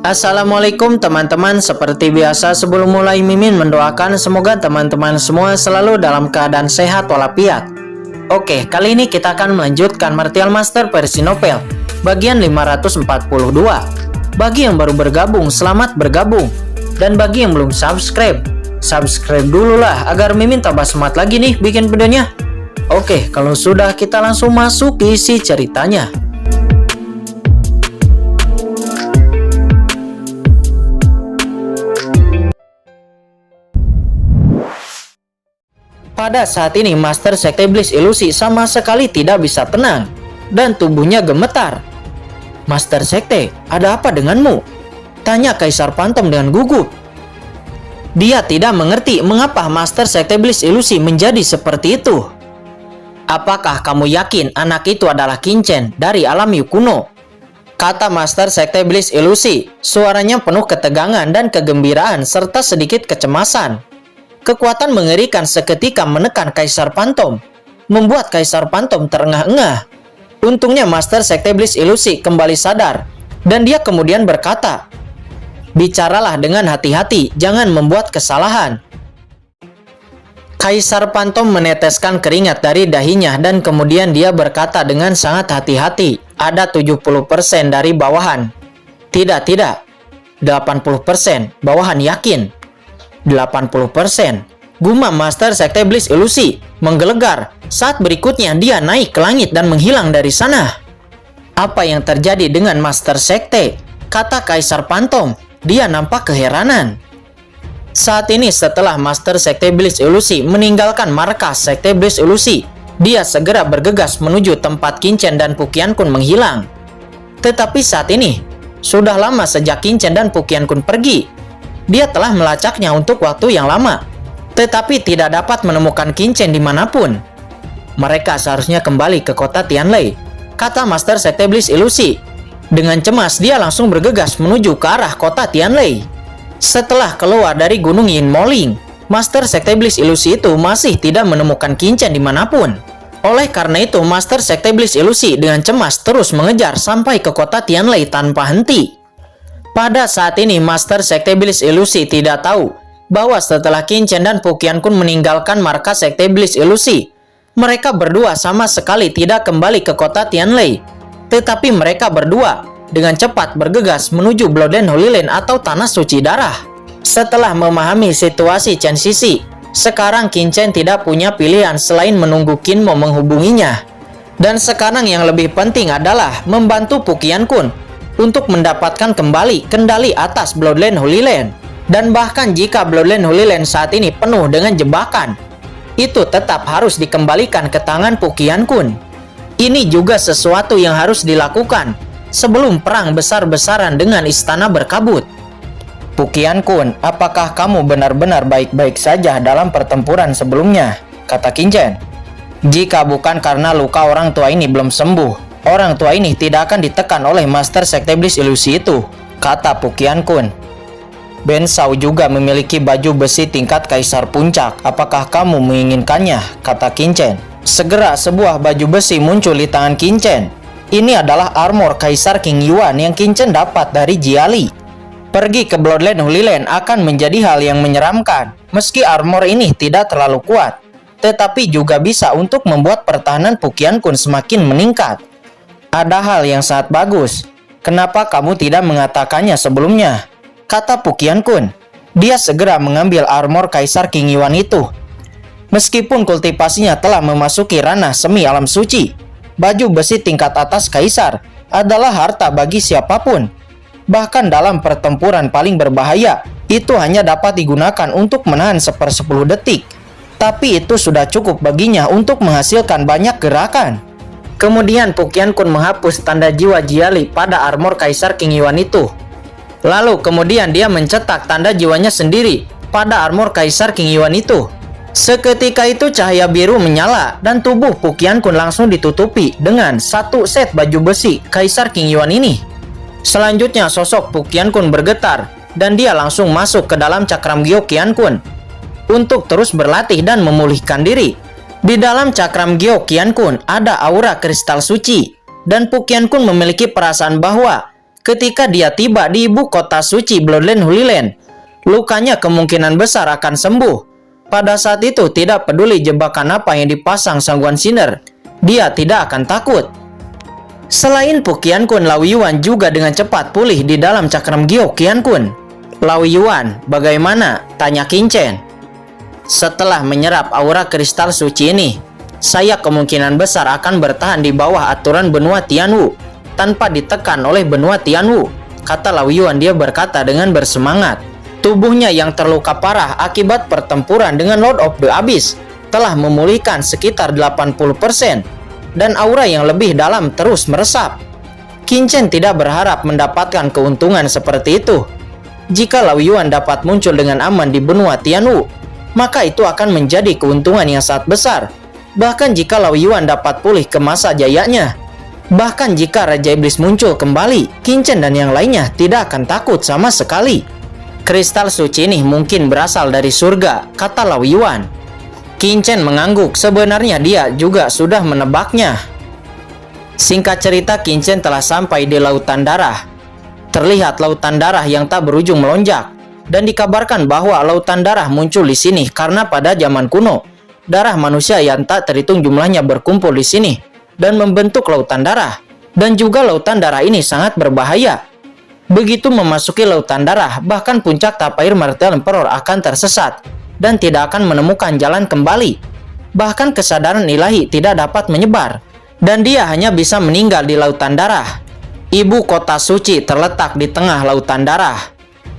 Assalamualaikum teman-teman. Seperti biasa sebelum mulai Mimin mendoakan semoga teman-teman semua selalu dalam keadaan sehat walafiat. Oke, kali ini kita akan melanjutkan Martial Master versi novel bagian 542. Bagi yang baru bergabung, selamat bergabung. Dan bagi yang belum subscribe dulu lah agar Mimin tambah semangat lagi nih bikin videonya. Oke, kalau sudah kita langsung masuk ke isi ceritanya. Pada saat ini Master Sekte Iblis Ilusi sama sekali tidak bisa tenang dan tubuhnya gemetar. "Master Sekte, ada apa denganmu?" tanya Kaisar Phantom dengan gugup. Dia tidak mengerti mengapa Master Sekte Iblis Ilusi menjadi seperti itu. "Apakah kamu yakin anak itu adalah Qingchen dari alam Yukuno?" kata Master Sekte Iblis Ilusi. Suaranya penuh ketegangan dan kegembiraan serta sedikit kecemasan. Kekuatan mengerikan seketika menekan Kaisar Phantom, membuat Kaisar Phantom terengah-engah. Untungnya Master Sekte Iblis Ilusi kembali sadar, dan dia kemudian berkata, "Bicaralah dengan hati-hati, jangan membuat kesalahan." Kaisar Phantom meneteskan keringat dari dahinya dan kemudian dia berkata dengan sangat hati-hati, "Ada 70% dari bawahan." Tidak, 80%, bawahan yakin. 80%. Gumam Master Sekte Iblis Ilusi menggelegar. Saat berikutnya dia naik ke langit dan menghilang dari sana. "Apa yang terjadi dengan Master Sekte?" kata Kaisar Phantom. Dia nampak keheranan. Saat ini setelah Master Sekte Iblis Ilusi meninggalkan markas Sekte Iblis Ilusi, dia segera bergegas menuju tempat Qingchen dan Pu Qianqun menghilang. Tetapi saat ini sudah lama sejak Qingchen dan Pu Qianqun pergi. Dia telah melacaknya untuk waktu yang lama, tetapi tidak dapat menemukan Qingchen dimanapun. "Mereka seharusnya kembali ke kota Tianlei," kata Master Sekte Iblis Ilusi. Dengan cemas dia langsung bergegas menuju ke arah kota Tianlei. Setelah keluar dari gunung Yin Moling, Master Sekte Iblis Ilusi itu masih tidak menemukan Qingchen dimanapun. Oleh karena itu Master Sekte Iblis Ilusi dengan cemas terus mengejar sampai ke kota Tianlei tanpa henti. Pada saat ini Master Sekte Iblis Ilusi tidak tahu bahwa setelah Qingchen dan Pu Qianqun meninggalkan markas Sekte Iblis Ilusi, mereka berdua sama sekali tidak kembali ke kota Tianlei. Tetapi mereka berdua dengan cepat bergegas menuju Bloodline Holy Land atau Tanah Suci Darah. Setelah memahami situasi Chen Sisi, sekarang Qingchen tidak punya pilihan selain menunggu Qin Mo menghubunginya. Dan sekarang yang lebih penting adalah membantu Pu Qianqun untuk mendapatkan kembali kendali atas Bloodline Holy Land. Dan bahkan jika Bloodline Holy Land saat ini penuh dengan jebakan, itu tetap harus dikembalikan ke tangan Pu Qianqun. Ini juga sesuatu yang harus dilakukan sebelum perang besar-besaran dengan istana berkabut. "Pu Qianqun, apakah kamu benar-benar baik-baik saja dalam pertempuran sebelumnya?" kata Qingchen. "Jika bukan karena luka orang tua ini belum sembuh, orang tua ini tidak akan ditekan oleh Master Sekte Iblis Ilusi itu," kata Pu Qianqun. "Ben Shao juga memiliki baju besi tingkat Kaisar Puncak. Apakah kamu menginginkannya?" kata Qingchen. Segera sebuah baju besi muncul di tangan Qingchen. Ini adalah armor Kaisar King Yuan yang Qingchen dapat dari Jiali. Pergi ke Bloodline Holy Land akan menjadi hal yang menyeramkan. Meski armor ini tidak terlalu kuat, tetapi juga bisa untuk membuat pertahanan Pu Qianqun semakin meningkat. "Ada hal yang sangat bagus. Kenapa kamu tidak mengatakannya sebelumnya?" kata Pu Qianqun. Dia segera mengambil armor Kaisar King Yuan itu. Meskipun kultivasinya telah memasuki ranah semi alam suci, baju besi tingkat atas Kaisar adalah harta bagi siapapun. Bahkan dalam pertempuran paling berbahaya, itu hanya dapat digunakan untuk menahan 1/10 detik. Tapi itu sudah cukup baginya untuk menghasilkan banyak gerakan. Kemudian Pu Qianqun menghapus tanda jiwa Jiali pada armor Kaisar King Yuan itu. Lalu kemudian dia mencetak tanda jiwanya sendiri pada armor Kaisar King Yuan itu. Seketika itu cahaya biru menyala dan tubuh Pu Qianqun langsung ditutupi dengan satu set baju besi Kaisar King Yuan ini. Selanjutnya sosok Pu Qianqun bergetar dan dia langsung masuk ke dalam cakram Gyo Qianqun untuk terus berlatih dan memulihkan diri. Di dalam cakram Gyo Qianqun ada aura kristal suci dan Pu Qianqun memiliki perasaan bahwa ketika dia tiba di ibu kota suci Bloodline Holy Land, lukanya kemungkinan besar akan sembuh. Pada saat itu, tidak peduli jebakan apa yang dipasang Sang Guan Sinner, dia tidak akan takut. Selain Pu Qiankun, Lao Yuan juga dengan cepat pulih di dalam cakram Gyo Qiankun. Lao Yuan, bagaimana? Tanya Qin Chen. Setelah menyerap aura kristal suci ini, saya kemungkinan besar akan bertahan di bawah aturan benua Tianwu tanpa ditekan oleh benua Tianwu, kata Lao Yuan. Dia berkata dengan bersemangat. Tubuhnya yang terluka parah akibat pertempuran dengan Lord of the Abyss telah memulihkan sekitar 80% dan aura yang lebih dalam terus meresap. Qin Chen tidak berharap mendapatkan keuntungan seperti itu. Jika Lao Yuan dapat muncul dengan aman di benua Tianwu, maka itu akan menjadi keuntungan yang sangat besar. Bahkan jika Lao Yuan dapat pulih ke masa jayanya, bahkan jika Raja Iblis muncul kembali, Qin Chen dan yang lainnya tidak akan takut sama sekali. Kristal suci ini mungkin berasal dari surga, kata Lao Yuan. Qin Chen mengangguk, sebenarnya dia juga sudah menebaknya. Singkat cerita, Qin Chen telah sampai di Lautan Darah. Terlihat Lautan Darah yang tak berujung melonjak. Dan dikabarkan bahwa Lautan Darah muncul di sini karena pada zaman kuno, darah manusia yang tak terhitung jumlahnya berkumpul di sini dan membentuk Lautan Darah. Dan juga Lautan Darah ini sangat berbahaya. Begitu memasuki Lautan Darah, bahkan puncak Tapair Martel Emperor akan tersesat dan tidak akan menemukan jalan kembali. Bahkan kesadaran ilahi tidak dapat menyebar, dan dia hanya bisa meninggal di Lautan Darah. Ibu kota suci terletak di tengah Lautan Darah.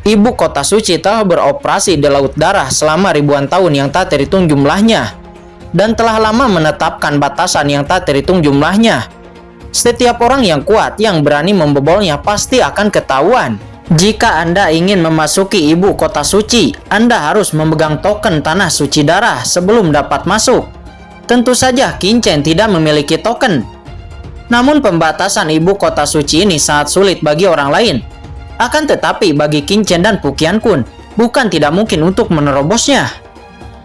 Ibu kota suci telah beroperasi di Laut Darah selama ribuan tahun yang tak terhitung jumlahnya, dan telah lama menetapkan batasan yang tak terhitung jumlahnya. Setiap orang yang kuat yang berani membobolnya pasti akan ketahuan. Jika Anda ingin memasuki ibu kota suci, Anda harus memegang token tanah suci darah sebelum dapat masuk. Tentu saja Qin Chen tidak memiliki token. Namun pembatasan ibu kota suci ini sangat sulit bagi orang lain. Akan tetapi bagi Qin Chen dan Pu Qiankun, bukan tidak mungkin untuk menerobosnya.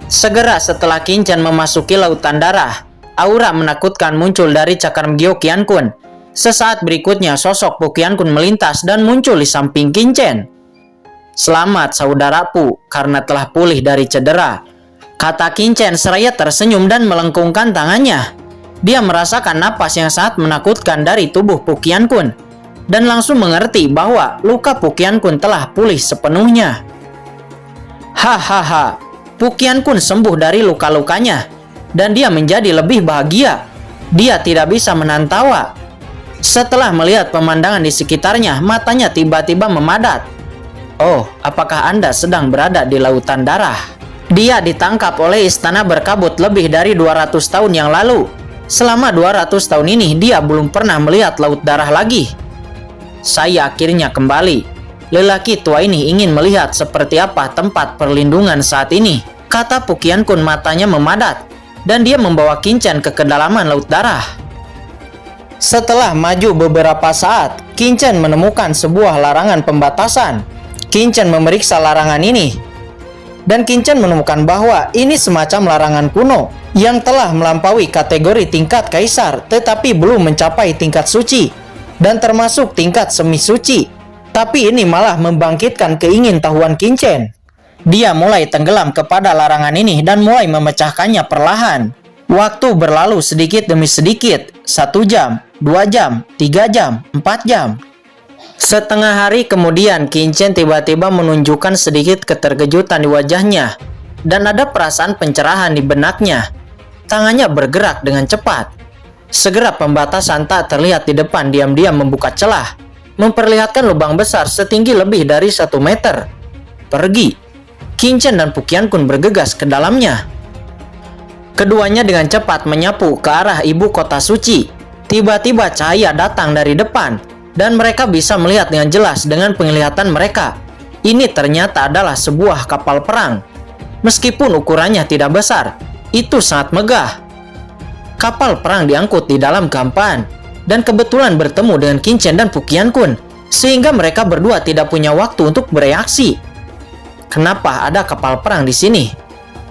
Segera setelah Qin Chen memasuki Lautan Darah, aura menakutkan muncul dari cakram Gyo Qiankun. Sesaat berikutnya sosok Pu Qiankun melintas dan muncul di samping Qin Chen. Selamat saudaraku, karena telah pulih dari cedera, kata Qin Chen seraya tersenyum dan melengkungkan tangannya. Dia merasakan napas yang sangat menakutkan dari tubuh Pu Qiankun dan langsung mengerti bahwa luka Pu Qiankun telah pulih sepenuhnya. Hahaha, Pu Qiankun sembuh dari luka-lukanya dan dia menjadi lebih bahagia. Dia tidak bisa menahan tawa. Setelah melihat pemandangan di sekitarnya, matanya tiba-tiba memadat. Oh, apakah Anda sedang berada di Lautan Darah? Dia ditangkap oleh istana berkabut lebih dari 200 tahun yang lalu. Selama 200 tahun ini dia belum pernah melihat Laut Darah lagi. Saya akhirnya kembali. Lelaki tua ini ingin melihat seperti apa tempat perlindungan saat ini, kata Pu Qiankun, matanya memadat, dan dia membawa Qin Chen ke kedalaman Laut Darah. Setelah maju beberapa saat, Qin Chen menemukan sebuah larangan pembatasan. Qin Chen memeriksa larangan ini, dan Qin Chen menemukan bahwa ini semacam larangan kuno yang telah melampaui kategori tingkat kaisar tetapi belum mencapai tingkat suci dan termasuk tingkat semi suci. Tapi ini malah membangkitkan keingintahuan Qin Chen. Dia mulai tenggelam kepada larangan ini dan mulai memecahkannya perlahan. Waktu berlalu sedikit demi sedikit, 1 jam, 2 jam, 3 jam, 4 jam. Setengah hari kemudian, Qin Chen tiba-tiba menunjukkan sedikit keterkejutan di wajahnya dan ada perasaan pencerahan di benaknya. Tangannya bergerak dengan cepat. Segera pembatasan tak terlihat di depan diam-diam membuka celah, memperlihatkan lubang besar setinggi lebih dari 1 meter. Pergi. Qin Chen dan Pu Qiankun bergegas ke dalamnya. Keduanya dengan cepat menyapu ke arah ibu kota suci. Tiba-tiba cahaya datang dari depan, dan mereka bisa melihat dengan jelas dengan penglihatan mereka. Ini ternyata adalah sebuah kapal perang. Meskipun ukurannya tidak besar, itu sangat megah. Kapal perang diangkut di dalam gampan, dan kebetulan bertemu dengan Qin Chen dan Pu Qiankun, sehingga mereka berdua tidak punya waktu untuk bereaksi. Kenapa ada kapal perang di sini?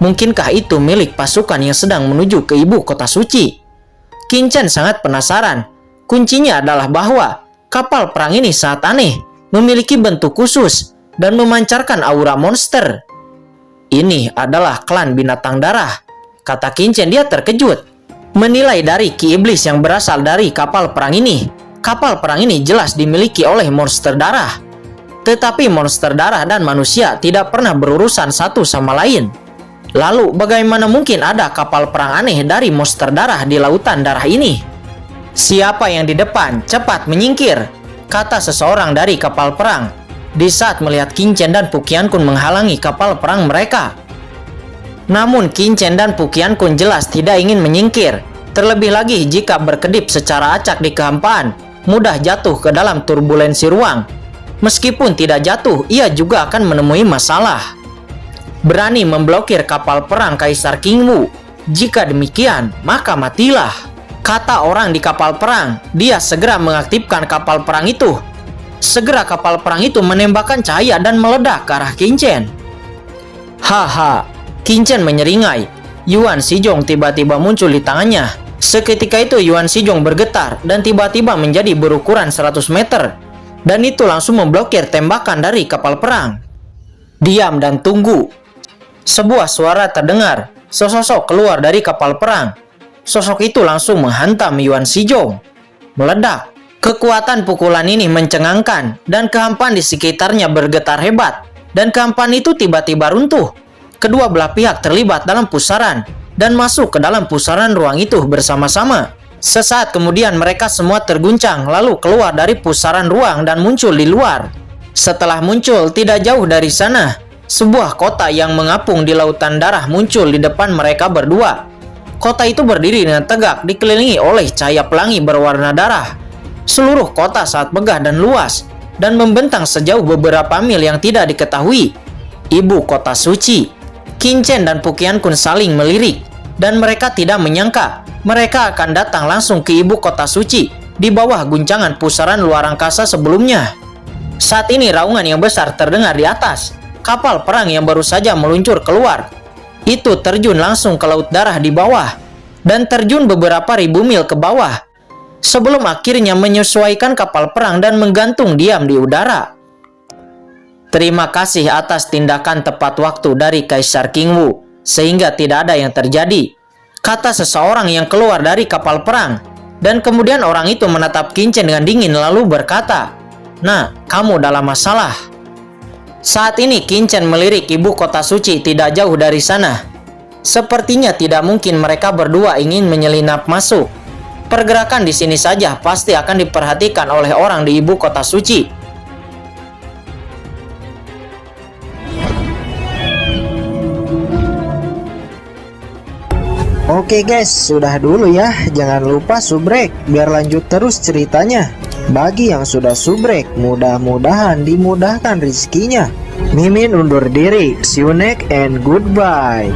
Mungkinkah itu milik pasukan yang sedang menuju ke ibu kota suci? Qin Chen sangat penasaran. Kuncinya adalah bahwa Kapal perang ini sangat aneh, memiliki bentuk khusus, dan memancarkan aura monster. Ini adalah klan binatang darah, kata Qingchen. Dia terkejut menilai dari ki iblis yang berasal dari kapal perang ini. Kapal perang ini jelas dimiliki oleh monster darah. Tetapi monster darah dan manusia tidak pernah berurusan satu sama lain. Lalu bagaimana mungkin ada kapal perang aneh dari monster darah di lautan darah ini? Siapa yang di depan, cepat menyingkir, kata seseorang dari kapal perang. Di saat melihat Qingchen dan Pu Qianqun menghalangi kapal perang mereka. Namun Qingchen dan Pu Qianqun jelas tidak ingin menyingkir. Terlebih lagi jika berkedip secara acak di kehampaan, mudah jatuh ke dalam turbulensi ruang. Meskipun tidak jatuh, ia juga akan menemui masalah. Berani memblokir kapal perang Kaisar Qingwu. Jika demikian, maka matilah, kata orang di kapal perang. Dia segera mengaktifkan kapal perang itu. Segera kapal perang itu menembakkan cahaya dan meledak ke arah Qingchen. Haha, Qingchen menyeringai. Yuan Shizong tiba-tiba muncul di tangannya. Seketika itu Yuan Shizong bergetar dan tiba-tiba menjadi berukuran 100 meter. Dan itu langsung memblokir tembakan dari kapal perang. Diam dan tunggu. Sebuah suara terdengar. Sesosok keluar dari kapal perang. Sosok itu langsung menghantam Yuan Shizong. Meledak. Kekuatan pukulan ini mencengangkan dan kehampaan di sekitarnya bergetar hebat. Dan kehampaan itu tiba-tiba runtuh. Kedua belah pihak terlibat dalam pusaran dan masuk ke dalam pusaran ruang itu bersama-sama. Sesaat kemudian mereka semua terguncang lalu keluar dari pusaran ruang dan muncul di luar. Setelah muncul tidak jauh dari sana, sebuah kota yang mengapung di lautan darah muncul di depan mereka berdua. Kota itu berdiri dengan tegak dikelilingi oleh cahaya pelangi berwarna darah. Seluruh kota sangat megah dan luas dan membentang sejauh beberapa mil yang tidak diketahui. Ibu kota suci. Qingchen dan Pu Qianqun saling melirik dan mereka tidak menyangka mereka akan datang langsung ke ibu kota suci di bawah guncangan pusaran luar angkasa sebelumnya. Saat ini raungan yang besar terdengar di atas. Kapal perang yang baru saja meluncur keluar itu terjun langsung ke laut darah di bawah dan terjun beberapa ribu mil ke bawah sebelum akhirnya menyesuaikan kapal perang dan menggantung diam di udara. Terima kasih atas tindakan tepat waktu dari Kaisar Qingwu sehingga tidak ada yang terjadi, kata seseorang yang keluar dari kapal perang. Dan kemudian orang itu menatap Qingchen dengan dingin lalu berkata, "Nah, kamu dalam masalah." Saat ini Qingchen melirik ibu kota suci tidak jauh dari sana. Sepertinya tidak mungkin mereka berdua ingin menyelinap masuk. Pergerakan di sini saja pasti akan diperhatikan oleh orang di ibu kota suci. Oke guys, sudah dulu ya. Jangan lupa subrek biar lanjut terus ceritanya. Bagi yang sudah subrek, mudah-mudahan dimudahkan rezekinya. Mimin undur diri. See you next and goodbye.